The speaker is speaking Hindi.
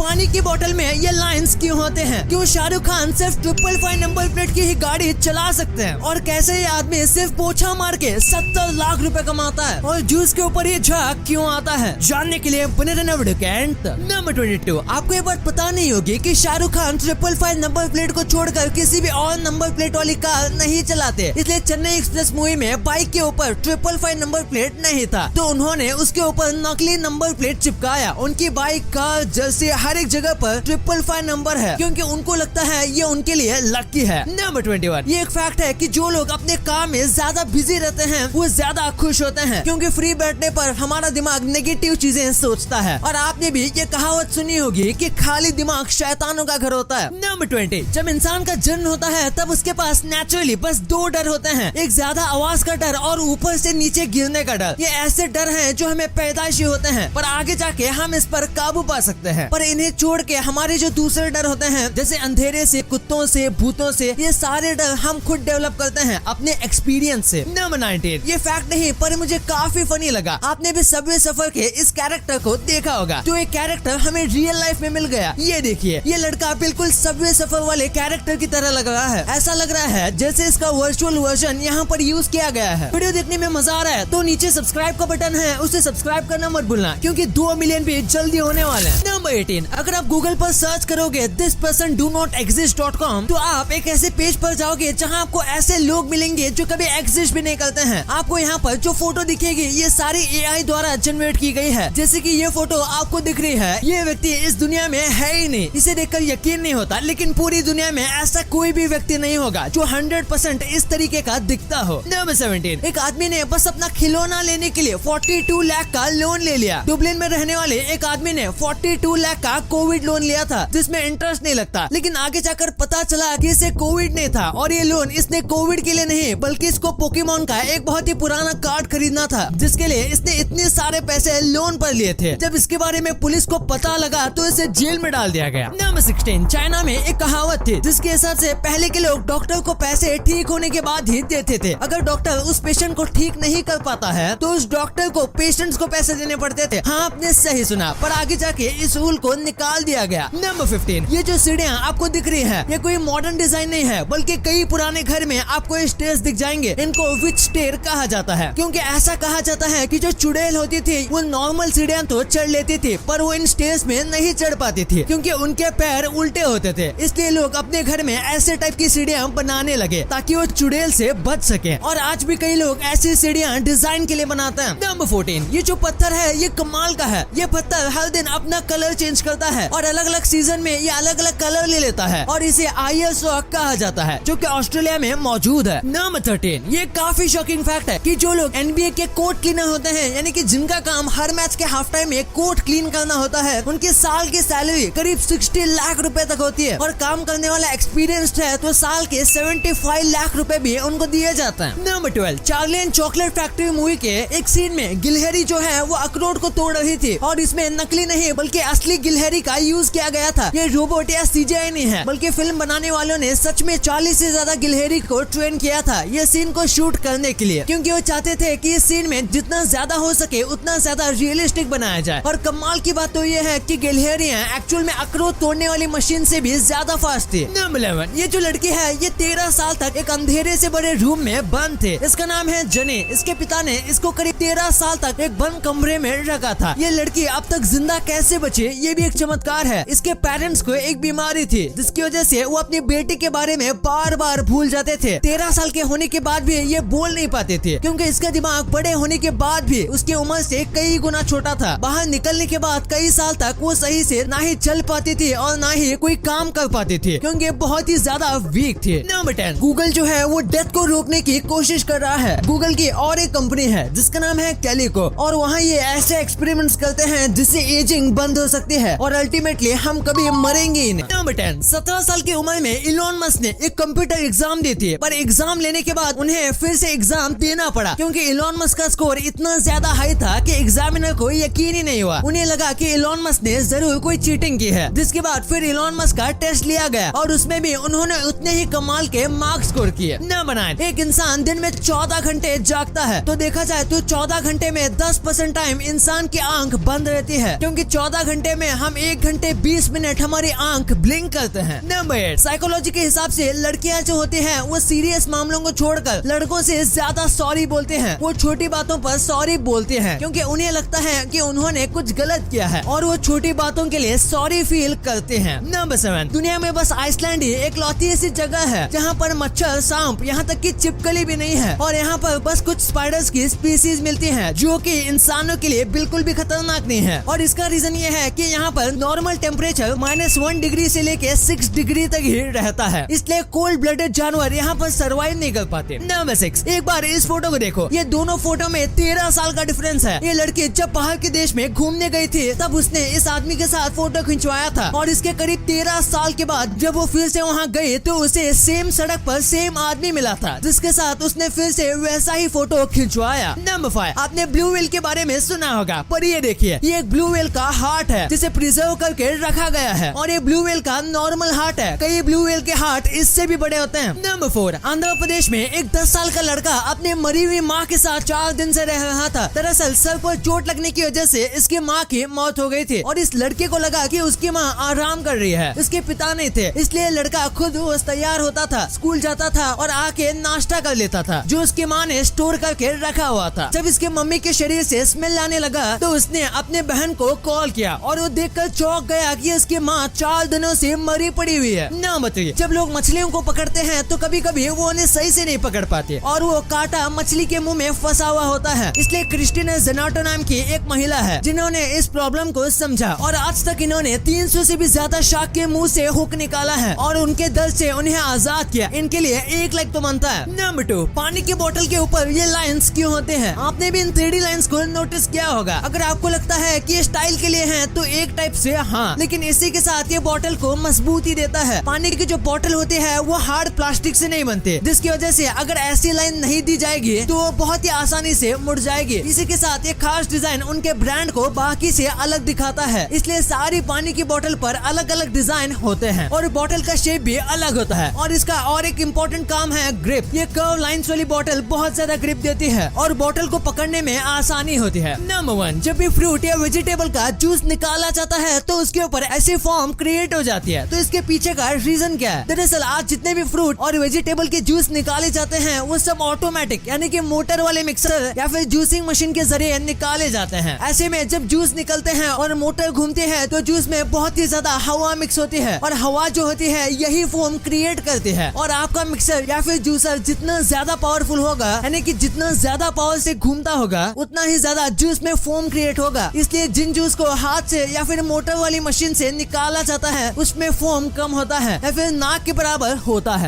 पानी की बोतल में ये लाइंस क्यों होते हैं, क्यों शाहरुख खान सिर्फ 555 नंबर प्लेट की ही गाड़ी चला सकते हैं, और कैसे ये आदमी सिर्फ पोछा मार के 70 लाख रुपए कमाता है, और जूस के ऊपर ये झाग क्यों आता है, जानने के लिए बने रहना वीडियो के एंड तक। नंबर 22, आपको ये बात पता नहीं होगी कि शाहरुख खान 555 नंबर प्लेट को छोड़कर किसी भी और नंबर प्लेट वाली कार नहीं चलाते, इसलिए चेन्नई एक्सप्रेस मूवी में बाइक के ऊपर 555 नंबर प्लेट नहीं था, तो उन्होंने उसके ऊपर नकली नंबर प्लेट चिपकाया। उनकी बाइक, कार, जर्सी हर एक जगह पर 555 नंबर है, क्योंकि उनको लगता है ये उनके लिए लकी है। नंबर 21, ये एक फैक्ट है कि जो लोग अपने काम में ज्यादा बिजी रहते हैं वो ज्यादा खुश होते हैं, क्योंकि फ्री बैठने पर हमारा दिमाग नेगेटिव चीजें सोचता है। और आपने भी ये कहावत सुनी होगी कि खाली दिमाग शैतानों का घर होता है। नंबर 20, जब इंसान का जन्म होता है तब उसके पास नेचुरली बस 2 डर होते हैं, एक ज्यादा आवाज का डर और ऊपर से नीचे गिरने का डर। ये ऐसे डर हैं जो हमें पैदाइशी होते हैं, पर आगे जाके हम इस पर काबू पा सकते हैं। पर इन्हें छोड़ के हमारे जो दूसरे डर होते हैं, जैसे अंधेरे से, कुत्तों से, भूतों से, ये सारे डर हम खुद डेवलप करते हैं अपने एक्सपीरियंस से। नंबर 19, ये फैक्ट नहीं पर मुझे काफी फनी लगा। आपने भी सबवे सफर के इस कैरेक्टर को देखा होगा, जो एक कैरेक्टर हमें रियल लाइफ में मिल गया। ये देखिए, ये लड़का बिल्कुल सबवे सफर वाले कैरेक्टर की तरह लग रहा है। ऐसा लग रहा है जैसे इसका वर्चुअल वर्जन यहाँ पर यूज किया गया है। वीडियो देखने में मजा आ रहा है तो नीचे सब्सक्राइब का बटन है, उसे सब्सक्राइब करना मत भूलना, क्योंकि 2 मिलियन भी जल्दी होने वाले हैं। नंबर 18, अगर आप गूगल पर सर्च करोगे thispersondoNotExist.com तो आप एक ऐसे पेज पर जाओगे जहाँ आपको ऐसे लोग मिलेंगे जो कभी एग्जिस्ट भी नहीं करते हैं। आपको यहाँ पर जो फोटो दिखेगी ये सारी AI द्वारा जनरेट की गई है। जैसे कि ये फोटो आपको दिख रही है, ये व्यक्ति इस दुनिया में है ही नहीं, इसे देखकर यकीन नहीं होता, लेकिन पूरी दुनिया में ऐसा कोई भी व्यक्ति नहीं होगा जो 100% इस तरीके का दिखता हो। नंबर 17, एक आदमी ने बस अपना खिलौना लेने के लिए 42 लाख का लोन ले लिया। डुबलिन में रहने वाले एक आदमी ने 42 लाख का कोविड लोन लिया था, जिसमें इंटरेस्ट नहीं लगता, लेकिन आगे जाकर पता चला कि इसे कोविड नहीं था, और ये लोन इसने कोविड के लिए नहीं बल्कि इसको पोकेमोन का एक बहुत ही पुराना कार्ड खरीदना था, जिसके लिए इसने इतने सारे पैसे लोन पर लिए थे। जब इसके बारे में पुलिस को पता लगा तो इसे जेल में डाल दिया गया। नंबर 16, चाइना में एक कहावत थी जिसके हिसाब से पहले के लोग डॉक्टर को पैसे ठीक होने के बाद ही देते थे। अगर डॉक्टर उस पेशेंट को ठीक नहीं कर पाता है तो उस डॉक्टर को पेशेंट्स को पैसे देने पड़ते थे। हाँ, आपने सही सुना, पर आगे जाके इस रूल को निकाल दिया गया। नंबर 15, ये जो सीढ़ियाँ आपको दिख रही है ये कोई मॉडर्न डिजाइन नहीं है, बल्कि कई पुराने घर में आपको स्टेयर्स दिख जाएंगे। इनको विच स्टेयर कहा जाता है, क्योंकि ऐसा कहा जाता है कि जो चुड़ैल होती थी वो नॉर्मल सीढ़ियाँ तो चढ़ लेती थी, पर वो इन स्टेयर्स में नहीं चढ़ पाती थी, क्योंकि उनके पैर उल्टे होते थे। इसलिए लोग अपने घर में ऐसे टाइप की सीढ़ियाँ बनाने लगे ताकि वो चुड़ैल से बच सके, और आज भी कई लोग ऐसी सीढ़ियाँ डिजाइन के लिए बनाते हैं। नंबर 14, ये जो पत्थर है ये कमाल का है। ये पत्थर हर दिन अपना कलर चेंज करता है और अलग अलग सीजन में ये अलग अलग कलर ले लेता है, और इसे आईएस रॉक कहा जाता है, जो कि ऑस्ट्रेलिया में मौजूद है। नंबर 13, ये काफी शॉकिंग फैक्ट है कि जो लोग NBA के कोर्ट क्लीनर होते हैं, यानी कि जिनका काम हर मैच के हाफ टाइम में कोर्ट क्लीन करना होता है, उनकी साल की सैलरी करीब 60 लाख रुपए तक होती है, और काम करने वाला एक्सपीरियंस्ड है तो साल के 75 लाख रुपए भी उनको दिए जाते हैं। Number 12, Charlie and chocolate factory movie के एक सीन में गिलहरी जो है वो अखरोट को तोड़ रही थी, और इसमें नकली नहीं बल्कि असली गिलहरी का यूज किया गया था। ये रोबोट या CGI नहीं है, बल्कि फिल्म बनाने वालों ने सच में 40 से ज्यादा गिलहरी को ट्रेन किया था ये सीन को शूट करने के लिए, क्योंकि वो चाहते थे कि इस सीन में जितना ज्यादा हो सके उतना ज्यादा रियलिस्टिक बनाया जाए। और कमाल की बात तो ये है कि गिलहरियां एक्चुअल में अखरोट तोड़ने वाली मशीन से भी ज्यादा फास्ट थी। नंबर 11, ये जो लड़की है ये 13 साल तक एक अंधेरे से बड़े रूम में बंद थे। इसका नाम है जने। इसके पिता ने इसको करीब 13 साल तक एक बंद कमरे में रखा था। ये लड़की अब तक जिंदा कैसे बची ये भी एक चमत्कार है। इसके पेरेंट्स को एक बीमारी थी जिसकी वजह से वो अपनी बेटी के बारे में बार बार भूल जाते थे। 13 साल के होने के बाद भी ये बोल नहीं पाते थे, क्योंकि इसका दिमाग बड़े होने के बाद भी उसकी उम्र से कई गुना छोटा था। बाहर निकलने के बाद कई साल तक वो सही से ना ही चल पाती थी और ना ही कोई काम कर पाती थी, क्योंकि बहुत ही ज्यादा वीक थी। नंबर 10, गूगल जो है वो डेथ को रोकने की कोशिश कर रहा है। गूगल की और एक कंपनी है जिसका नाम है कैलिको, और वहाँ ये ऐसे एक्सपेरिमेंट्स करते हैं जिससे एजिंग बंद हो सकती है और अल्टीमेटली हम कभी मरेंगे ही नहीं। नंबर 10, 17 साल की उम्र में इलॉन मस्क ने एक कंप्यूटर एग्जाम दी थी, पर एग्जाम लेने के बाद उन्हें फिर से एग्जाम देना पड़ा, क्योंकि इलॉन मस्क का स्कोर इतना ज्यादा हाई था कि एग्जामिनर को यकीन ही नहीं हुआ। उन्हें लगा कि इलॉन मस्क ने जरूर कोई चीटिंग की है, जिसके बाद फिर इलॉन मस्क का टेस्ट लिया गया और उसमें भी उन्होंने उतने ही कमाल के मार्क्स स्कोर किए। नंबर 9, एक इंसान दिन में 14 घंटे जागता है, तो देखा जाए तो 14 घंटे में 10% टाइम इंसान की आंख बंद रहती है, क्योंकि 14 घंटे में हम हम 1 घंटे 20 मिनट हमारी आंख ब्लिंक करते हैं। नंबर 8, साइकोलॉजी के हिसाब से लड़कियां जो होती हैं वो सीरियस मामलों को छोड़कर लड़कों से ज्यादा सॉरी बोलते हैं। वो छोटी बातों पर सॉरी बोलते हैं क्योंकि उन्हें लगता है कि उन्होंने कुछ गलत किया है और वो छोटी बातों के लिए सॉरी फील करते हैं। नंबर 7, दुनिया में बस आइसलैंड ही एक लौती ऐसी जगह है जहाँ पर मच्छर, सांप, यहाँ तक कि छिपकली भी नहीं है और यहाँ पर बस कुछ स्पाइडर्स की स्पीसीज मिलती हैं जो कि इंसानों के लिए बिल्कुल भी खतरनाक नहीं है। और इसका रीजन ये है कि यहाँ पर नॉर्मल टेम्परेचर -1 डिग्री से लेके 6 डिग्री तक ही रहता है, इसलिए कोल्ड ब्लडेड जानवर यहाँ पर सर्वाइव नहीं कर पाते। नंबर 6, एक बार इस फोटो को देखो, ये दोनों फोटो में 13 साल का डिफरेंस है। ये लड़की जब बाहर के देश में घूमने गई थी तब उसने इस आदमी के साथ फोटो खिंचवाया था और इसके करीब 13 साल के बाद जब वो फिर से वहाँ गई तो उसे सेम सड़क पर सेम आदमी मिला था जिसके साथ उसने फिर से वैसा ही फोटो खिंचवाया। नंबर 5, आपने ब्लू व्हेल के बारे में सुना होगा, पर ये देखिए, ये एक ब्लू व्हेल का हार्ट है जिसे प्रिजर्व करके रखा गया है और ये ब्लू व्हेल का नॉर्मल हार्ट है। कई ब्लू व्हेल के हार्ट इससे भी बड़े होते हैं। नंबर 4, आंध्र प्रदेश में एक 10 साल का लड़का अपने मरी हुई माँ के साथ 4 दिन से रह रहा था। दरअसल सर पर चोट लगने की वजह से इसकी माँ की मौत हो गई थी और इस लड़के को लगा कि उसकी माँ आराम कर रही है, इसके पिता नहीं थे, इसलिए लड़का खुद रोज तैयार होता था, स्कूल जाता था और आके नाश्ता कर लेता था जो उसकी माँ ने स्टोर करके रखा हुआ था। जब इसके मम्मी के शरीर से स्मेल आने लगा तो उसने अपने बहन को कॉल किया और वो देखकर चौंक गया कि उसकी माँ 4 दिनों से मरी पड़ी हुई है। नंबर 3, जब लोग मछलियों को पकड़ते हैं तो कभी कभी वो उन्हें सही से नहीं पकड़ पाते और वो कांटा मछली के मुंह में फंसा हुआ होता है। इसलिए क्रिस्टीना जेनाटो नाम की एक महिला है जिन्होंने इस प्रॉब्लम को समझा और आज तक इन्होंने 300 से भी ज्यादा शार्क के मुंह से हुक निकाला है और उनके दर्द से उन्हें आजाद किया। इनके लिए 1 लाख तो बनता है। नंबर 2, पानी की बोतल के ऊपर ये लाइंस क्यों होते हैं? आपने भी इन 3D लाइंस को नोटिस किया होगा। अगर आपको लगता है कि ये स्टाइल के लिए हैं तो एक टाइप से हाँ, लेकिन इसी के साथ ये बोतल को मजबूती देता है। पानी की जो बोतल होती है वो हार्ड प्लास्टिक से नहीं बनती, जिसकी वजह से अगर ऐसी लाइन नहीं दी जाएगी तो वो बहुत ही आसानी से मुड़ जाएगी। इसी के साथ ये खास डिजाइन उनके ब्रांड को बाकी से अलग दिखाता है, इसलिए सारी पानी की बोतल पर अलग अलग डिजाइन होते हैं और बोतल का शेप भी अलग होता है। और इसका और एक इम्पोर्टेंट काम है ग्रिप। ये कर्व लाइंस वाली बोतल बहुत ज्यादा ग्रिप देती है और बोतल को पकड़ने में आसानी होती है। नंबर 1, जब भी फ्रूट या वेजिटेबल का जूस निकाला जाता है तो उसके ऊपर ऐसी फॉर्म क्रिएट हो जाती है, तो इसके पीछे का रीजन क्या है? दरअसल आज जितने भी फ्रूट और वेजिटेबल के जूस निकाले जाते हैं वो सब ऑटोमेटिक यानी कि मोटर वाले मिक्सर या फिर जूसिंग मशीन के जरिए निकाले जाते हैं। ऐसे में जब जूस निकलते हैं और मोटर घूमते हैं तो जूस में बहुत ही ज्यादा हवा मिक्स होती है और हवा जो होती है यही फोम क्रिएट करती है। और आपका मिक्सर या फिर जूसर जितना ज्यादा पावरफुल होगा यानी कि जितना ज्यादा पावर से घूमता होगा उतना ही ज्यादा जूस में फोम क्रिएट होगा। इसलिए जिन जूस को हाथ से या फिर मोटर वाली मशीन से निकाला जाता है उसमें फोम कम होता है या फिर नाक के बराबर होता है।